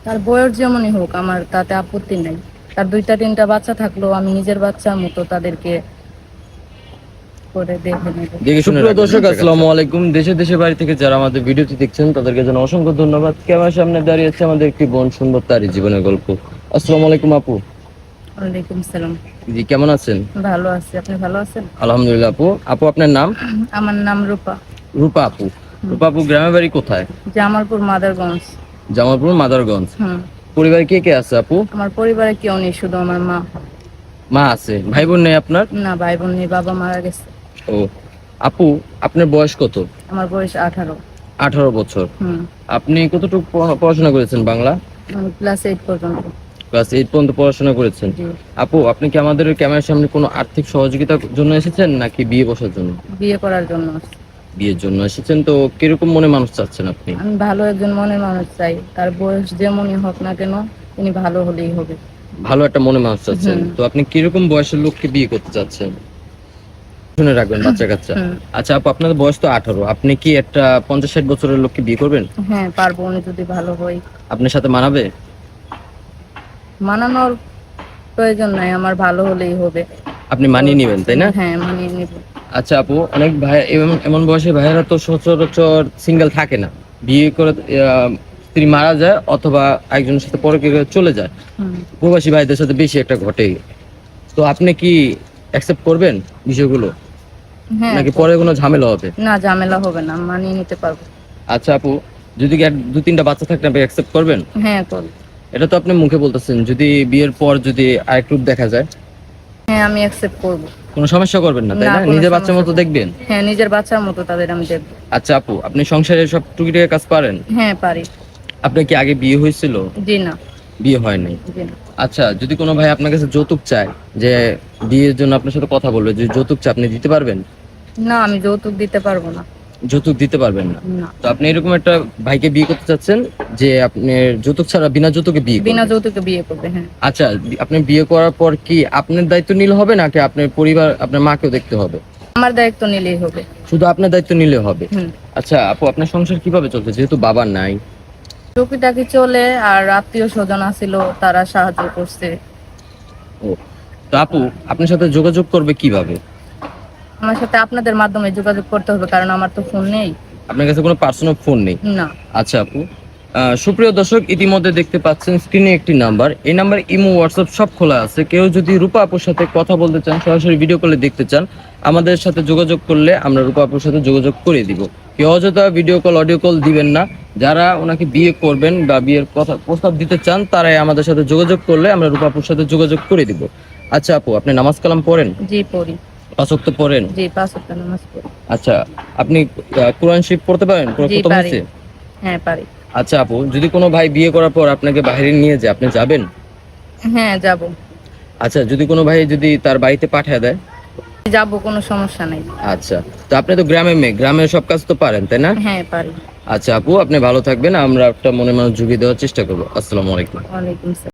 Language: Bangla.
তার বয়স যেমনই হোক আমার তাতে আপত্তি নাই। তার দুইটা তিনটা বাচ্চা থাকলেও আমি নিজের বাচ্চার মতো তাদেরকে করে দেখে নেব। সুপ্রিয় দর্শক, আসসালামু আলাইকুম। দেশে দেশে বাড়ি থেকে যারা আমাদের ভিডিওটি দেখছেন তাদেরকে যেন অসংখ্য ধন্যবাদ। ক্যামেরার সামনে দাঁড়িয়ে আছে আমাদের একটি বোন, সুন্দর তারই জীবনের গল্প। আসসালামু আলাইকুম আপু। ওয়ালাইকুম সালাম। জি, কেমন আছেন? ভালো আছি, আপনি ভালো আছেন? আলহামদুলিল্লাহ আপু। আপু আপনার নাম? আমার নাম রূপা। রূপা আপু। রূপা আপু, গ্রামের বাড়ি কোথায়? জামালপুর মাদারগঞ্জ। জামালপুর মাদারগঞ্জ। হুম। পরিবারে কে কে আছে আপু? আমার পরিবারে কেউ নেই, শুধু আমার মা। মা আছে, ভাই বোন নেই আপনার? না, ভাই বোন নেই, বাবা মারা গেছে। ও আপু, আপনার বয়স কত? আমার বয়স 18। 18 বছর। হুম। আপনি কতটুকু পড়াশোনা করেছেন? বাংলা ক্লাস 8 পর্যন্ত। ক্লাস 8 পর্যন্ত পড়াশোনা করেছেন। জি। আপু, আপনি কি আমাদের ক্যামেরার সামনে কোনো আর্থিক সহযোগিতার জন্য এসেছেন নাকি বিয়ে বসার জন্য? বিয়ে করার জন্য আসছি। বিয়ের জন্য এসেছেন। তো কিরকম মনে মানুষ চাচ্ছেন আপনি? আমি ভালো একজন মনের মানুষ চাই, তার বয়স যেমনই হোক না কেন তিনি ভালো হলেই হবে। ভালো একটা মনে মানুষ চাচ্ছেন। হুম। তো আপনি কিরকম বয়সের লোককে বিয়ে করতে চাচ্ছেন? শুনে রাখবেন, বাচ্চা কাচ্চা। হুম। আচ্ছা আপু, আপনার বয়স তো 18, আপনি কি একটা 50-60 বছরের লোককে বিয়ে করবেন? হ্যাঁ পারবো, উনি যদি ভালো হয়। আপনার সাথে মানাবে? মানানোর প্রয়োজন নাই, আমার ভালো হলেই হবে। আপনি মানিয়ে নেবেন, তাই না? হ্যাঁ, মানিয়ে নিব। আচ্ছা আপু, অনেক ভাই এমন বয়সে ভাইয়েরা তো সচরাচর সিঙ্গেল থাকে না, বিয়ে করে স্ত্রী মারা যায় অথবা একজনের সাথে পরকীয়া করে চলে যায়। হুম। প্রবাসী ভাইদের সাথে বেশি একটা ঘটে। তো আপনি কি অ্যাকসেপ্ট করবেন বিষয়গুলো, হ্যাঁ। নাকি পরে কোনো ঝামেলা হবে? না, ঝামেলা হবে না, মানিয়ে নিতে পারবো। আচ্ছা আপু, যদি কি দু তিনটা বাচ্চা থাকলে আপনি অ্যাকসেপ্ট করবেন? হ্যাঁ করব। এটা তো আপনি মুখে বলতেছেন, যদি বিয়ের পর যদি আরেক রূপ দেখা যায়? হ্যাঁ, আমি অ্যাকসেপ্ট করব। কোনো সমস্যা করবেন না, তাই না, না? কোনো নিজের বাচ্চার সমস্যা মতো করব। দেখবেন? হ্যাঁ, নিজের বাচ্চার মতো তাদের আমি দেখবো। আচ্ছা আপু, আপনি সংসারের সব টুকিটাকি কাজ পারেন? হ্যাঁ পারি। আপনার কি আগে বিয়ে হয়েছিল? জি না। বিয়ে হয় নাই। জি না। আচ্ছা, যদি কোনো ভাই আপনার কাছে যৌতুক চায়, যে বিয়ের জন্য আপনার সাথে কথা বলবে, যে যৌতুক চায়, আপনি দিতে পারবেন? না, আমি যৌতুক দিতে পারবো না। যৌতুক দিতে পারবেন না? না। তো আপনি এরকম একটা ভাইকে বিয়ে করতে চাচ্ছেন যে আপনি যৌতুক ছাড়া বিনা যৌতুকে বিয়ে বিনা করবেন? যৌতুকে বিয়ে করবে, হ্যাঁ। আচ্ছা, আপনি বিয়ে করার পর কি আপনার দায়িত্ব নিলে হবে নাকি আপনার পরিবার, আপনার মাকেও দেখতে হবে? আমার দায়িত্ব নিলেই হবে। শুধু আপনার দায়িত্ব নিলে হবে? হুম। আচ্ছা আপু, আপনার সংসার কিভাবে চলছে যেহেতু বাবা নাই? টুকিটাকি চলে, আর আত্মীয় স্বজন আছিল, তারা সাহায্য করছে। ও, তো আপু আপনার সাথে যোগাযোগ করবে কিভাবে? আমার সাথে আপনাদের মাধ্যমে যোগাযোগ করতে হবে, কারণ আমার তো ফোন নেই। আপনার কাছে কোনো পার্সোনাল ফোন নেই? না। আচ্ছা আপু, সুপ্রিয় দর্শক, ইতিমধ্যে দেখতে পাচ্ছেন স্ক্রিনে একটি নাম্বার। এই নাম্বারে ইমো, হোয়াটসঅ্যাপ সব খোলা আছে। কেউ যদি রূপা আপুর সাথে কথা বলতে চান, সরাসরি ভিডিও কলে দেখতে চান, আমাদের সাথে যোগাযোগ করলে আমরা রূপা আপুর সাথে যোগাযোগ করে দিব। কেউ অযথা ভিডিও কল, অডিও কল দিবেন না। যারা ওনাকে বিয়ে করবেন বা বিয়ের কথা প্রস্তাব দিতে চান, তারাই আমাদের সাথে যোগাযোগ করলে আমরা রূপা আপুর সাথে যোগাযোগ করে দিব। আচ্ছা আপু, আপনি নামাজ কালাম পড়েন? জি পড়ি। 5 ওয়াক্ত পড়েন? জি, 5 ওয়াক্ত নামাজ পড়ি। আচ্ছা, আপনি কোরআন শরীফ পড়তে পারেন? জি খতম পারি। হয়েছে? হ্যাঁ পারি। আচ্ছা আপু, যদি কোনো ভাই বিয়ে করার পর আপনাকে বাইরে নিয়ে যায়, আপনি যাবেন? হ্যাঁ যাব। আচ্ছা, যদি কোনো ভাই যদি তার বাড়িতে পাঠিয়ে দেয়? যাব, কোনো সমস্যা নাই। আচ্ছা, তো আপনি তো গ্রামের মেয়ে, গ্রামের সব কাজ তো পারেন, তাই না? হ্যাঁ পারি। আচ্ছা আপু, আপনি ভালো থাকবেন, আমরা একটা মনে মানুষ জুগিয়ে দেওয়ার চেষ্টা করবো। আসসালামু আলাইকুম। ওয়ালাইকুম আসসালাম।